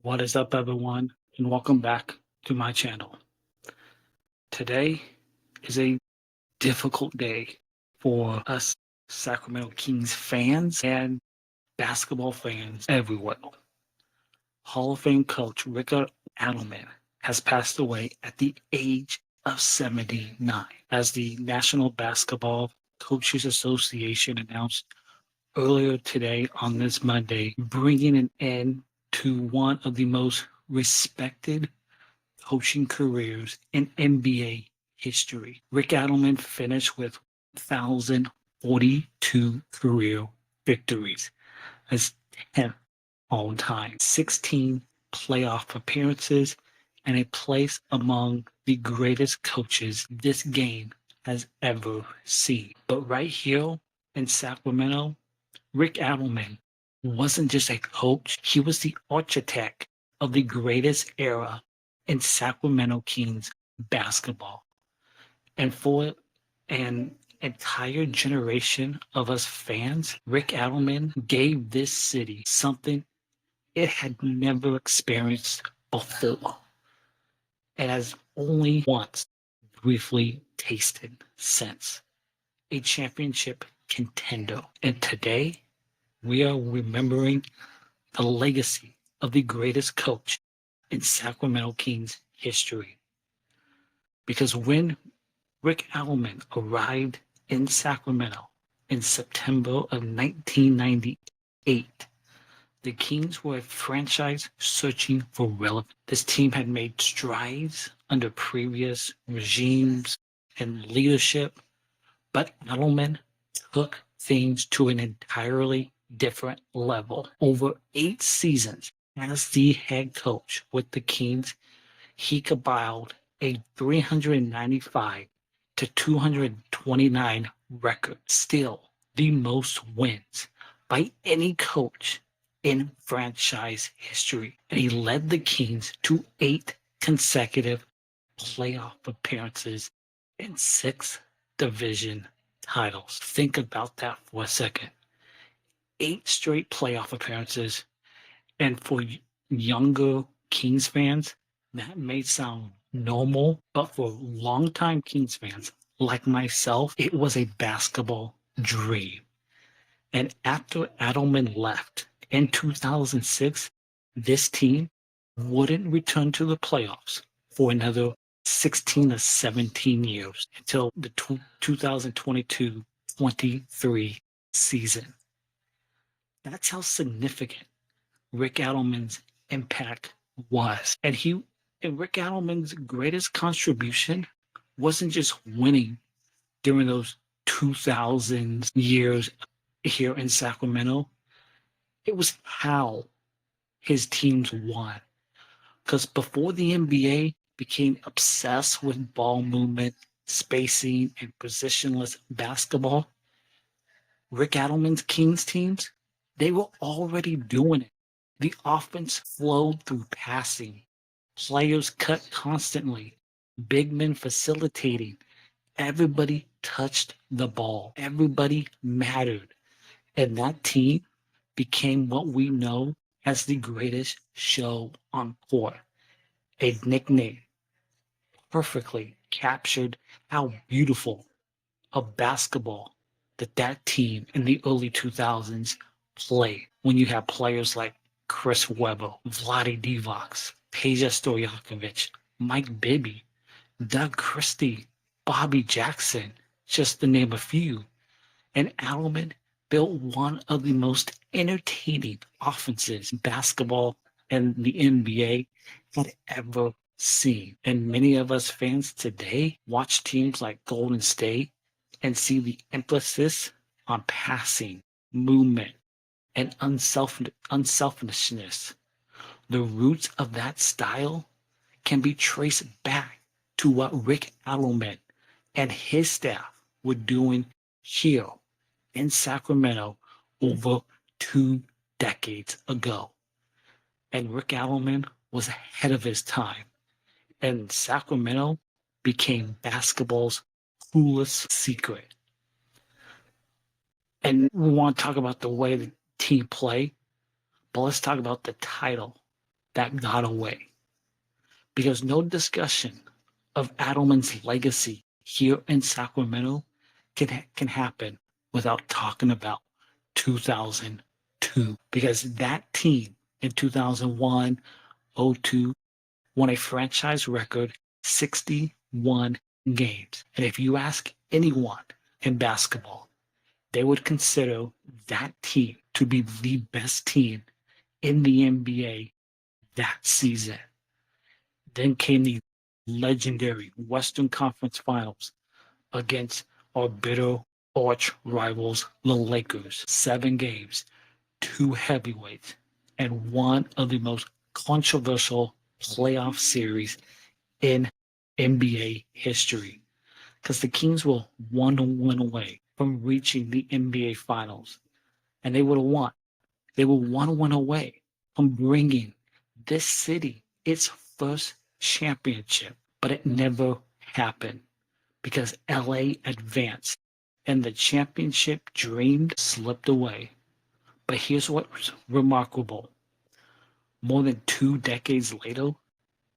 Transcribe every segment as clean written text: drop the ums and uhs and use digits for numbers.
What is up, everyone, and welcome back to my channel. Today is a difficult day for us Sacramento Kings fans and basketball fans everywhere. Hall of Fame coach Rick Adelman has passed away at the age of 79, as the National Basketball Coaches Association announced earlier today on this Monday, bringing an end to one of the most respected coaching careers in NBA history. Rick Adelman finished with 1,042 career victories. That's 10th all time, 16 playoff appearances, and a place among the greatest coaches this game has ever seen. But right here in Sacramento, Rick Adelman wasn't just a coach, he was the architect of the greatest era in Sacramento Kings basketball. And for an entire generation of us fans, Rick Adelman gave this city something it had never experienced before and has only once briefly tasted since. A championship contender. And today, we are remembering the legacy of the greatest coach in Sacramento Kings history. Because when Rick Adelman arrived in Sacramento in September of 1998, the Kings were a franchise searching for relevance. This team had made strides under previous regimes and leadership, but Adelman took things to an entirely different level. Over 8 seasons as the head coach with the Kings, he compiled a 395 to 229 record, still the most wins by any coach in franchise history. And he led the Kings to 8 consecutive playoff appearances and 6 division titles. Think about that for a second. 8 straight playoff appearances, and for younger Kings fans, that may sound normal, but for longtime Kings fans like myself, it was a basketball dream. And after Adelman left in 2006, this team wouldn't return to the playoffs for another 16 or 17 years until the 2022-23 season. That's how significant Rick Adelman's impact was. And Rick Adelman's greatest contribution wasn't just winning during those 2000s years here in Sacramento. It was how his teams won. Because before the NBA became obsessed with ball movement, spacing, and positionless basketball, Rick Adelman's Kings teams, they were already doing it. The offense flowed through passing, players cut constantly, big men facilitating. Everybody touched the ball. Everybody mattered. And that team became what we know as the greatest show on court. A nickname perfectly captured how beautiful of basketball that team in the early 2000s played. When you have players like Chris Webber, Vlade Divac, Peja Stojakovic, Mike Bibby, Doug Christie, Bobby Jackson, just to name a few. And Adelman built one of the most entertaining offenses basketball and the NBA had ever seen. And many of us fans today watch teams like Golden State and see the emphasis on passing, movement, and unselfishness. The roots of that style can be traced back to what Rick Adelman and his staff were doing here in Sacramento over 2 decades ago. And Rick Adelman was ahead of his time. And Sacramento became basketball's coolest secret. And we want to talk about the way the team play, but let's talk about the title that got away. Because no discussion of Adelman's legacy here in Sacramento can happen without talking about 2002. Because that team in 2001, '02 won a franchise record 61 games. And if you ask anyone in basketball, they would consider that team to be the best team in the NBA that season. Then came the legendary Western Conference Finals against our bitter arch rivals, the Lakers. 7 games, 2 heavyweights, and one of the most controversial playoff series in NBA history. Because the Kings were 1 win away from reaching the NBA Finals. And they would have won. They were 1 win away from bringing this city its first championship. But it never happened because LA advanced and the championship dream slipped away. But here's what's remarkable. More than 2 decades later,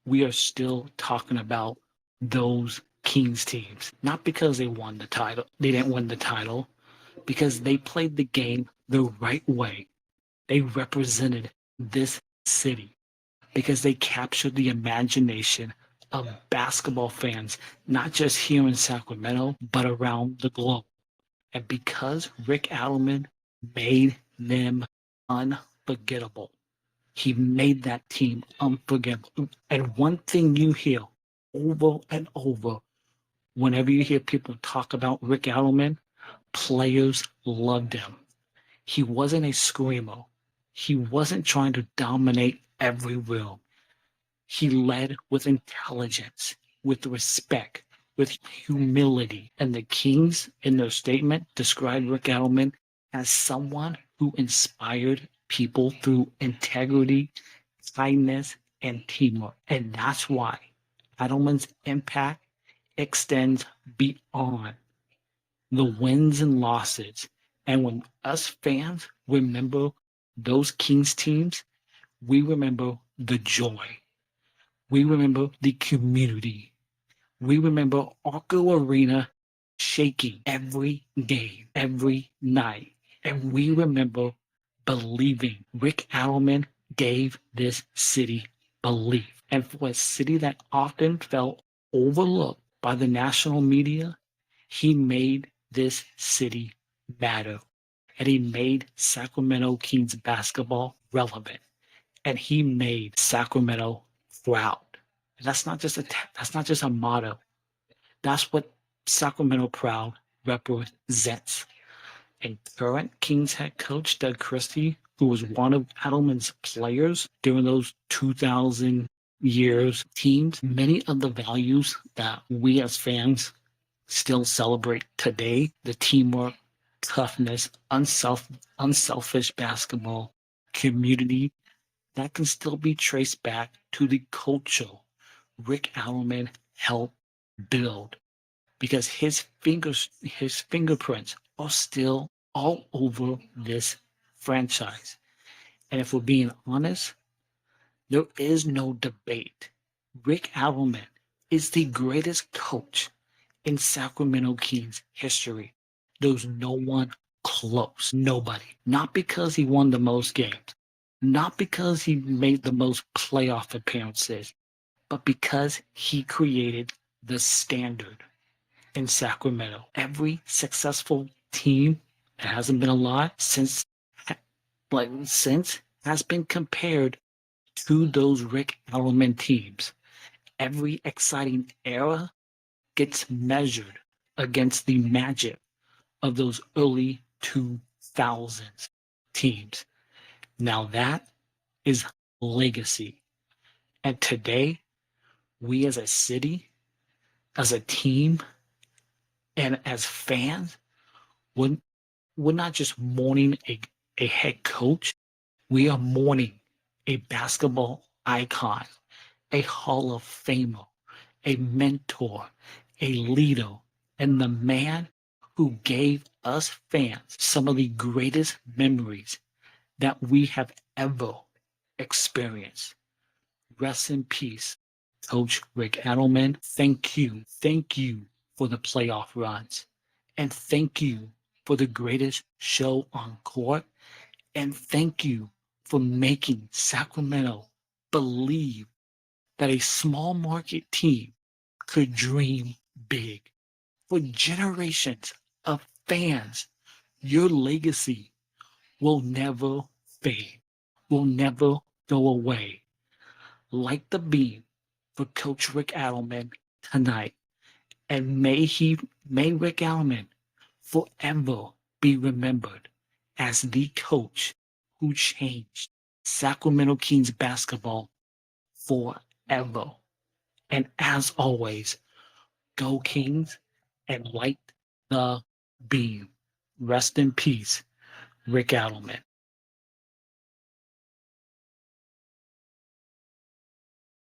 we are still talking about those Kings teams. Not because they won the title, they didn't win the title, because they played the game the right way. They represented this city because they captured the imagination of basketball fans, not just here in Sacramento, but around the globe. And because Rick Adelman made them unforgettable, he made that team unforgettable. And one thing you hear over and over whenever you hear people talk about Rick Adelman, players loved him. He wasn't a screamer. He wasn't trying to dominate every room. He led with intelligence, with respect, with humility. And the Kings, in their statement, described Rick Adelman as someone who inspired people through integrity, kindness, and teamwork. And that's why Adelman's impact extends beyond the wins and losses. And when us fans remember those Kings teams, we remember the joy. We remember the community. We remember Arco Arena shaking every game, every night. And we remember believing. Rick Adelman gave this city belief. And for a city that often felt overlooked by the national media, he made this city matter. And he made Sacramento Kings basketball relevant. And he made Sacramento proud. And that's not just a motto. That's what Sacramento proud represents. And current Kings head coach Doug Christie, who was one of Adelman's players during those 2000 years teams, many of the values that we as fans still celebrate today, the teamwork, toughness, unselfish basketball, community, that can still be traced back to the culture Rick Adelman helped build because his fingerprints are still all over this franchise. And if we're being honest, there is no debate. Rick Adelman is the greatest coach in Sacramento Kings history. There's no one close. Nobody. Not because he won the most games, not because he made the most playoff appearances, but because he created the standard in Sacramento. Every successful team that hasn't been alive since has been compared to those Rick Adelman teams. Every exciting era gets measured against the magic of those early 2000s teams. Now that is legacy. And today, we as a city, as a team, and as fans, we're not just mourning a head coach, we are mourning a basketball icon, a Hall of Famer, a mentor, a leader, and the man who gave us fans some of the greatest memories that we have ever experienced. Rest in peace, Coach Rick Adelman. Thank you. Thank you for the playoff runs. And thank you for the greatest show on court. And thank you for making Sacramento believe that a small market team could dream big. For generations of fans, your legacy will never fade, will never go away. Light the beam for Coach Rick Adelman tonight. And may Rick Adelman forever be remembered as the coach who changed Sacramento Kings basketball forever. And as always, go Kings and light the beam. Rest in peace, Rick Adelman.